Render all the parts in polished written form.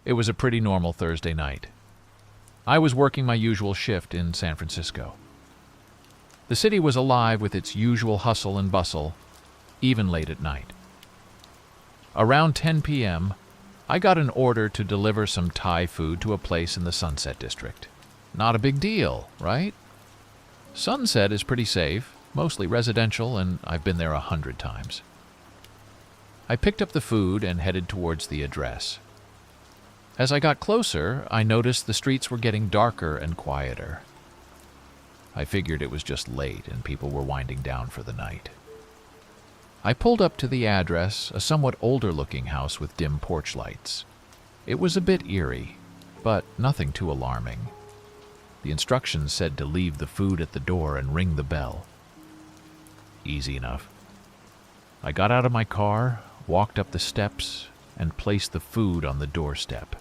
It was a pretty normal Thursday night. I was working my usual shift in San Francisco. The city was alive with its usual hustle and bustle, even late at night. Around 10 p.m., I got an order to deliver some Thai food to a place in the Sunset District. Not a big deal, right? Sunset is pretty safe, mostly residential, and I've been there 100 times. I picked up the food and headed towards the address. As I got closer, I noticed the streets were getting darker and quieter. I figured it was just late and people were winding down for the night. I pulled up to the address, a somewhat older-looking house with dim porch lights. It was a bit eerie, but nothing too alarming. The instructions said to leave the food at the door and ring the bell. Easy enough. I got out of my car, walked up the steps, and placed the food on the doorstep.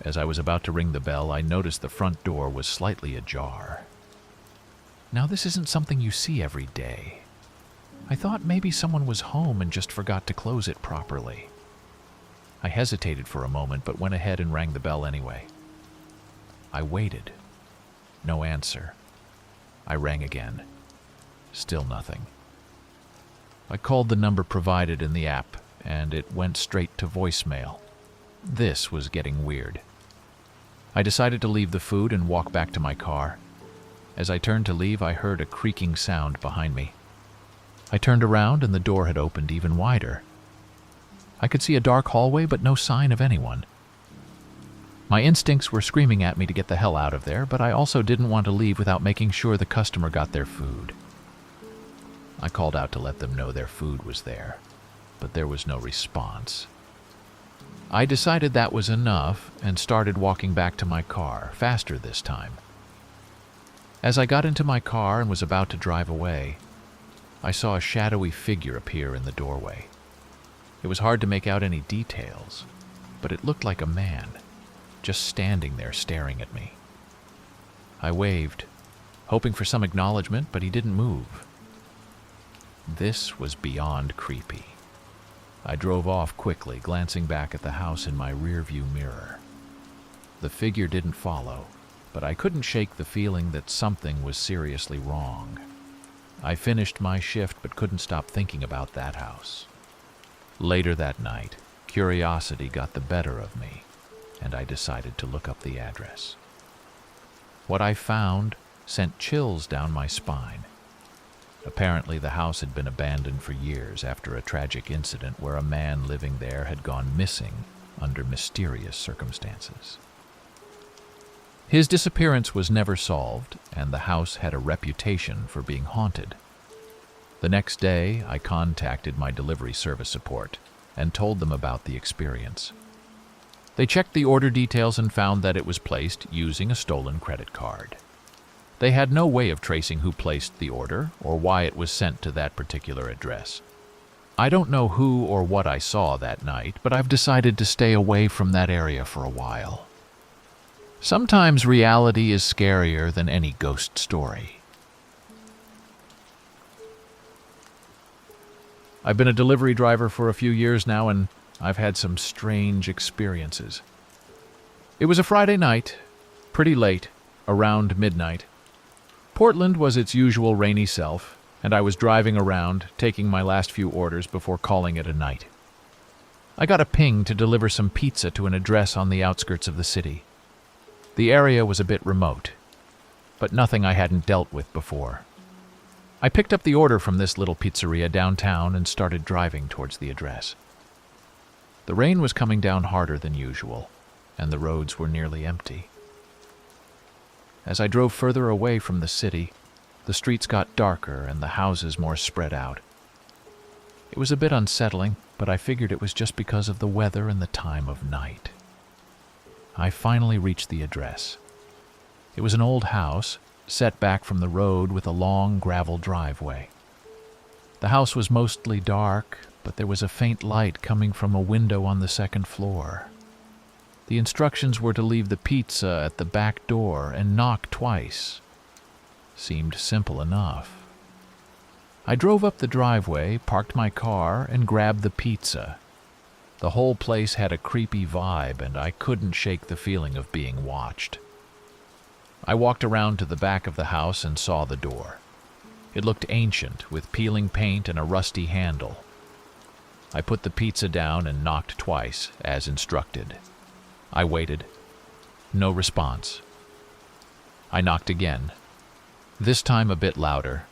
As I was about to ring the bell, I noticed the front door was slightly ajar. Now, this isn't something you see every day. I thought maybe someone was home and just forgot to close it properly. I hesitated for a moment, but went ahead and rang the bell anyway. I waited. No answer. I rang again. Still nothing. I called the number provided in the app, and it went straight to voicemail. This was getting weird. I decided to leave the food and walk back to my car. As I turned to leave, I heard a creaking sound behind me. I turned around and the door had opened even wider. I could see a dark hallway, but no sign of anyone. My instincts were screaming at me to get the hell out of there, but I also didn't want to leave without making sure the customer got their food. I called out to let them know their food was there, but there was no response. I decided that was enough and started walking back to my car, faster this time. As I got into my car and was about to drive away, I saw a shadowy figure appear in the doorway. It was hard to make out any details, but it looked like a man, just standing there staring at me. I waved, hoping for some acknowledgement, but he didn't move. This was beyond creepy. I drove off quickly, glancing back at the house in my rearview mirror. The figure didn't follow, but I couldn't shake the feeling that something was seriously wrong. I finished my shift but couldn't stop thinking about that house. Later that night, curiosity got the better of me, and I decided to look up the address. What I found sent chills down my spine. Apparently, the house had been abandoned for years after a tragic incident where a man living there had gone missing under mysterious circumstances. His disappearance was never solved, and the house had a reputation for being haunted. The next day, I contacted my delivery service support and told them about the experience. They checked the order details and found that it was placed using a stolen credit card. They had no way of tracing who placed the order or why it was sent to that particular address. I don't know who or what I saw that night, but I've decided to stay away from that area for a while. Sometimes reality is scarier than any ghost story. I've been a delivery driver for a few years now, and I've had some strange experiences. It was a Friday night, pretty late, around midnight. Portland was its usual rainy self, and I was driving around, taking my last few orders before calling it a night. I got a ping to deliver some pizza to an address on the outskirts of the city. The area was a bit remote, but nothing I hadn't dealt with before. I picked up the order from this little pizzeria downtown and started driving towards the address. The rain was coming down harder than usual, and the roads were nearly empty. As I drove further away from the city, the streets got darker and the houses more spread out. It was a bit unsettling, but I figured it was just because of the weather and the time of night. I finally reached the address. It was an old house, set back from the road with a long gravel driveway. The house was mostly dark, but there was a faint light coming from a window on the second floor. The instructions were to leave the pizza at the back door and knock twice. Seemed simple enough. I drove up the driveway, parked my car, and grabbed the pizza. The whole place had a creepy vibe, and I couldn't shake the feeling of being watched. I walked around to the back of the house and saw the door. It looked ancient, with peeling paint and a rusty handle. I put the pizza down and knocked twice, as instructed. I waited. No response. I knocked again, this time a bit louder.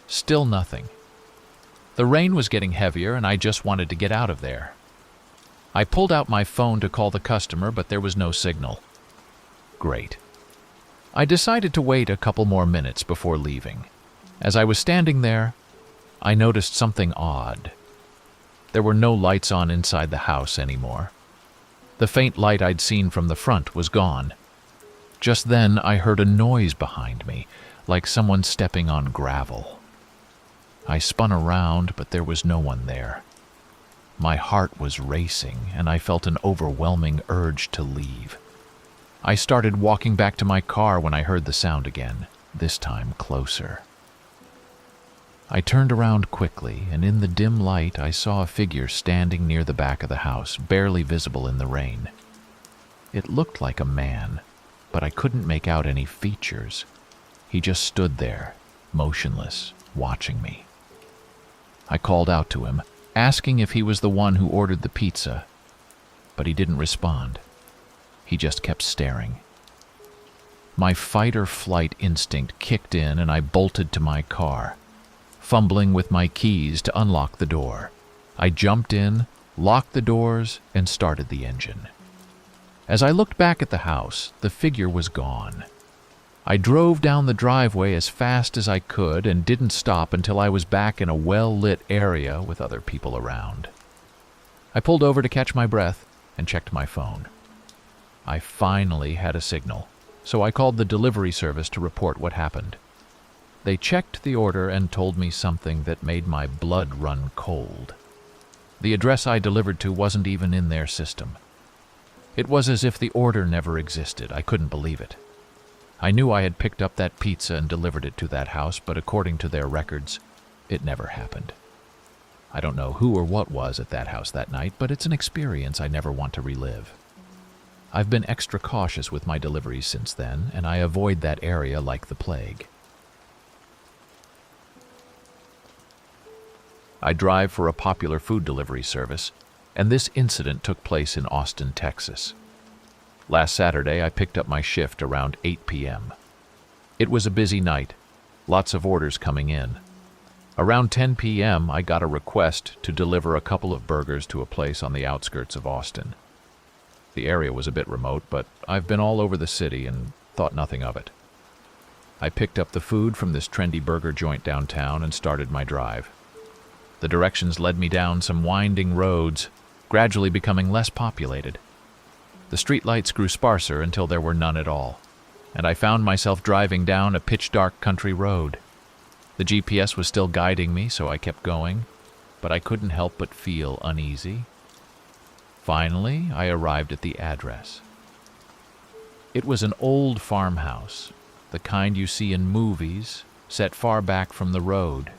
Still nothing. The rain was getting heavier, and I just wanted to get out of there. I pulled out my phone to call the customer, but there was no signal. Great. I decided to wait a couple more minutes before leaving. As I was standing there, I noticed something odd. There were no lights on inside the house anymore. The faint light I'd seen from the front was gone. Just then, I heard a noise behind me, like someone stepping on gravel. I spun around, but there was no one there. My heart was racing, and I felt an overwhelming urge to leave. I started walking back to my car when I heard the sound again, this time closer. I turned around quickly, and in the dim light I saw a figure standing near the back of the house, barely visible in the rain. It looked like a man, but I couldn't make out any features. He just stood there, motionless, watching me. I called out to him, asking if he was the one who ordered the pizza, but he didn't respond. He just kept staring. My fight-or-flight instinct kicked in, and I bolted to my car, fumbling with my keys to unlock the door. I jumped in, locked the doors, and started the engine. As I looked back at the house, the figure was gone. I drove down the driveway as fast as I could and didn't stop until I was back in a well-lit area with other people around. I pulled over to catch my breath and checked my phone. I finally had a signal, so I called the delivery service to report what happened. They checked the order and told me something that made my blood run cold. The address I delivered to wasn't even in their system. It was as if the order never existed. I couldn't believe it. I knew I had picked up that pizza and delivered it to that house, but according to their records, it never happened. I don't know who or what was at that house that night, but it's an experience I never want to relive. I've been extra cautious with my deliveries since then, and I avoid that area like the plague. I drive for a popular food delivery service, and this incident took place in Austin, Texas. Last Saturday, I picked up my shift around 8 p.m. It was a busy night, lots of orders coming in. Around 10 p.m., I got a request to deliver a couple of burgers to a place on the outskirts of Austin. The area was a bit remote, but I've been all over the city and thought nothing of it. I picked up the food from this trendy burger joint downtown and started my drive. The directions led me down some winding roads, gradually becoming less populated. The streetlights grew sparser until there were none at all, and I found myself driving down a pitch-dark country road. The GPS was still guiding me, so I kept going, but I couldn't help but feel uneasy. Finally, I arrived at the address. It was an old farmhouse, the kind you see in movies, set far back from the road.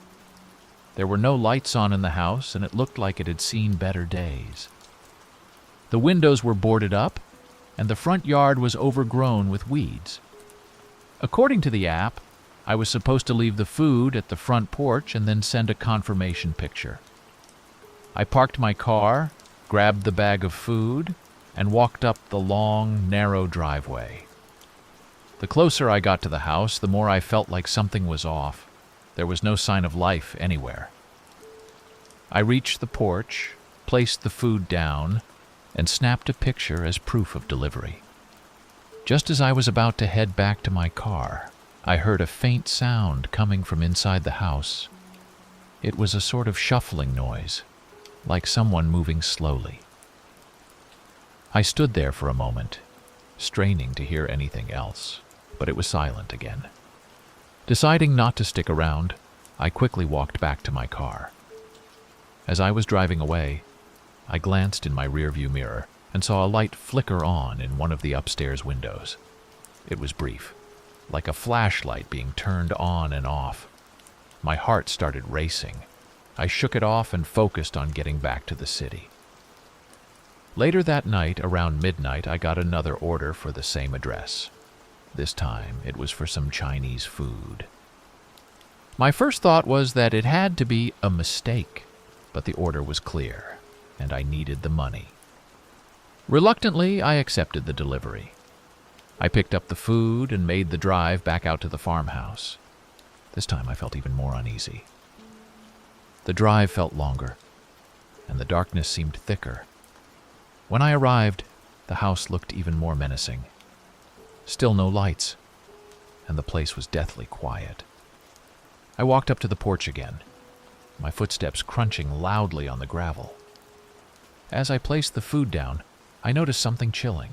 There were no lights on in the house, and it looked like it had seen better days. The windows were boarded up, and the front yard was overgrown with weeds. According to the app, I was supposed to leave the food at the front porch and then send a confirmation picture. I parked my car, grabbed the bag of food, and walked up the long, narrow driveway. The closer I got to the house, the more I felt like something was off. There was no sign of life anywhere. I reached the porch, placed the food down, and snapped a picture as proof of delivery. Just as I was about to head back to my car, I heard a faint sound coming from inside the house. It was a sort of shuffling noise, like someone moving slowly. I stood there for a moment, straining to hear anything else, but it was silent again. Deciding not to stick around, I quickly walked back to my car. As I was driving away, I glanced in my rearview mirror and saw a light flicker on in one of the upstairs windows. It was brief, like a flashlight being turned on and off. My heart started racing. I shook it off and focused on getting back to the city. Later that night, around midnight, I got another order for the same address. This time, it was for some Chinese food. My first thought was that it had to be a mistake, but the order was clear, and I needed the money. Reluctantly, I accepted the delivery. I picked up the food and made the drive back out to the farmhouse. This time I felt even more uneasy. The drive felt longer, and the darkness seemed thicker. When I arrived, the house looked even more menacing. Still no lights, and the place was deathly quiet. I walked up to the porch again, my footsteps crunching loudly on the gravel. As I placed the food down, I noticed something chilling.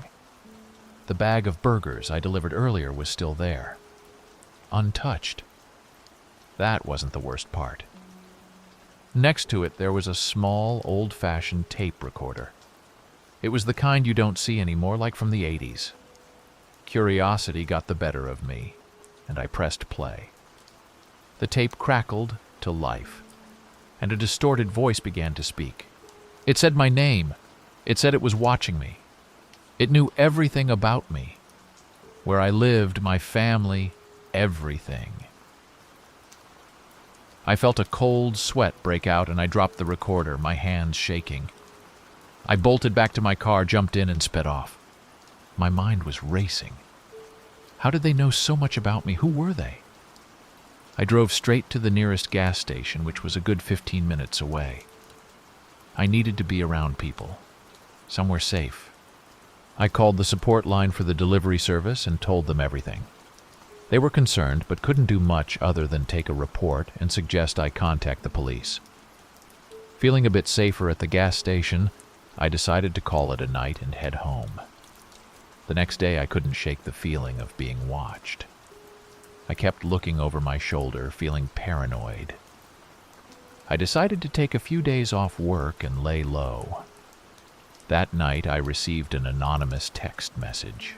The bag of burgers I delivered earlier was still there, untouched. That wasn't the worst part. Next to it, there was a small, old-fashioned tape recorder. It was the kind you don't see anymore, like from the 80s. Curiosity got the better of me, and I pressed play. The tape crackled to life, and a distorted voice began to speak. It said my name. It said it was watching me. It knew everything about me, where I lived, my family, everything. I felt a cold sweat break out, and I dropped the recorder, my hands shaking. I bolted back to my car, jumped in, and sped off. My mind was racing. How did they know so much about me? Who were they? I drove straight to the nearest gas station, which was a good 15 minutes away. I needed to be around people, somewhere safe. I called the support line for the delivery service and told them everything. They were concerned, but couldn't do much other than take a report and suggest I contact the police. Feeling a bit safer at the gas station, I decided to call it a night and head home. The next day, I couldn't shake the feeling of being watched. I kept looking over my shoulder, feeling paranoid. I decided to take a few days off work and lay low. That night, I received an anonymous text message.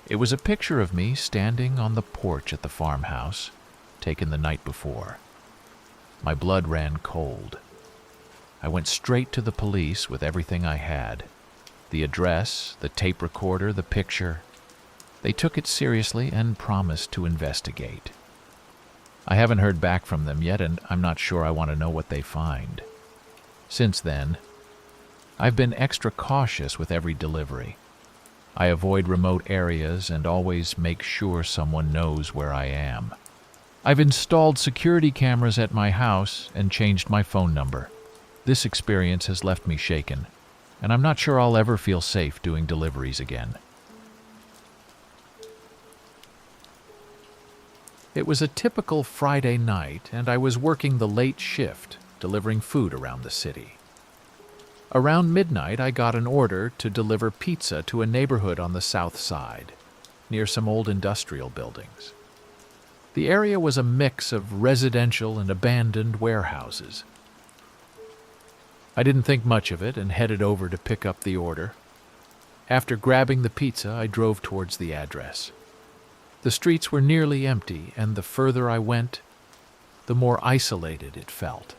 It was a picture of me standing on the porch at the farmhouse, taken the night before. My blood ran cold. I went straight to the police with everything I had. The address, the tape recorder, the picture. They took it seriously and promised to investigate. I haven't heard back from them yet, and I'm not sure I want to know what they find. Since then, I've been extra cautious with every delivery. I avoid remote areas and always make sure someone knows where I am. I've installed security cameras at my house and changed my phone number. This experience has left me shaken, and I'm not sure I'll ever feel safe doing deliveries again. It was a typical Friday night, and I was working the late shift, delivering food around the city. Around midnight, I got an order to deliver pizza to a neighborhood on the south side, near some old industrial buildings. The area was a mix of residential and abandoned warehouses. I didn't think much of it and headed over to pick up the order. After grabbing the pizza, I drove towards the address. The streets were nearly empty, and the further I went, the more isolated it felt.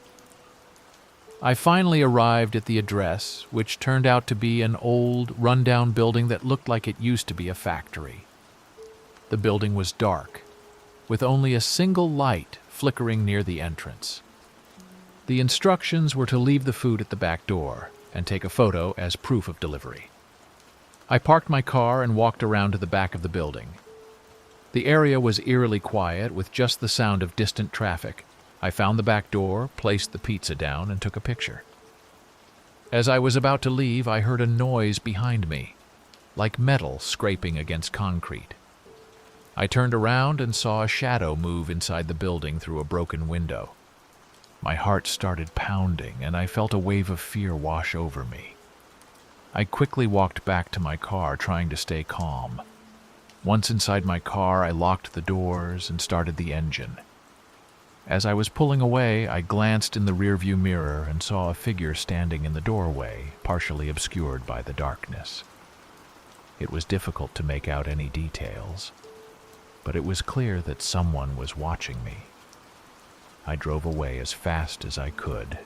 I finally arrived at the address, which turned out to be an old, run-down building that looked like it used to be a factory. The building was dark, with only a single light flickering near the entrance. The instructions were to leave the food at the back door and take a photo as proof of delivery. I parked my car and walked around to the back of the building. The area was eerily quiet, with just the sound of distant traffic. I found the back door, placed the pizza down, and took a picture. As I was about to leave, I heard a noise behind me, like metal scraping against concrete. I turned around and saw a shadow move inside the building through a broken window. My heart started pounding, and I felt a wave of fear wash over me. I quickly walked back to my car, trying to stay calm. Once inside my car, I locked the doors and started the engine. As I was pulling away, I glanced in the rearview mirror and saw a figure standing in the doorway, partially obscured by the darkness. It was difficult to make out any details, but it was clear that someone was watching me. I drove away as fast as I could,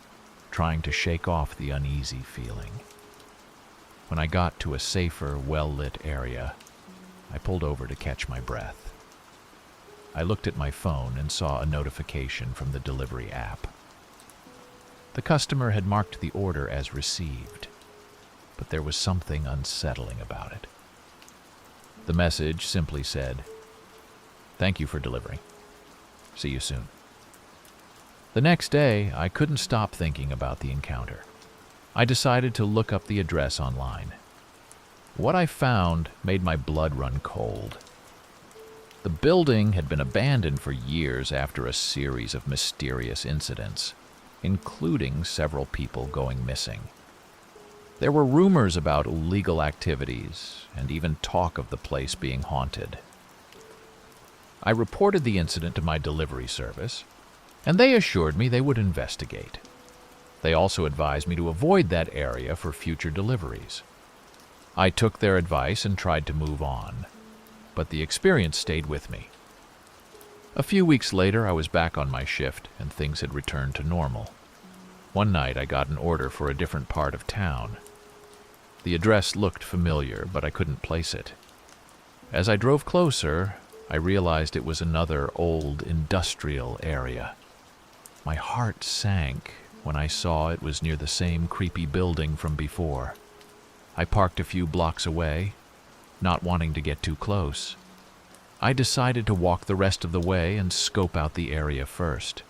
trying to shake off the uneasy feeling. When I got to a safer, well-lit area, I pulled over to catch my breath. I looked at my phone and saw a notification from the delivery app. The customer had marked the order as received, but there was something unsettling about it. The message simply said, "Thank you for delivering. See you soon." The next day, I couldn't stop thinking about the encounter. I decided to look up the address online. What I found made my blood run cold. The building had been abandoned for years after a series of mysterious incidents, including several people going missing. There were rumors about illegal activities and even talk of the place being haunted. I reported the incident to my delivery service, and they assured me they would investigate. They also advised me to avoid that area for future deliveries. I took their advice and tried to move on, but the experience stayed with me. A few weeks later, I was back on my shift, and things had returned to normal. One night, I got an order for a different part of town. The address looked familiar, but I couldn't place it. As I drove closer, I realized it was another old industrial area. My heart sank when I saw it was near the same creepy building from before. I parked a few blocks away, not wanting to get too close. I decided to walk the rest of the way and scope out the area first.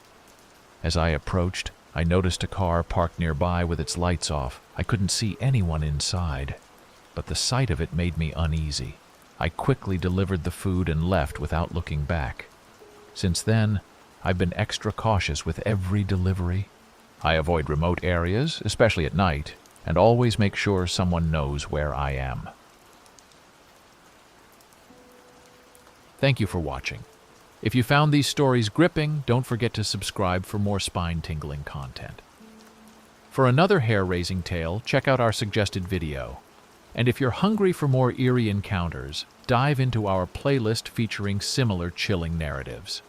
As I approached, I noticed a car parked nearby with its lights off. I couldn't see anyone inside, but the sight of it made me uneasy. I quickly delivered the food and left without looking back. Since then, I've been extra cautious with every delivery. I avoid remote areas, especially at night, and always make sure someone knows where I am. Thank you for watching. If you found these stories gripping, don't forget to subscribe for more spine-tingling content. For another hair-raising tale, check out our suggested video. And if you're hungry for more eerie encounters, dive into our playlist featuring similar chilling narratives.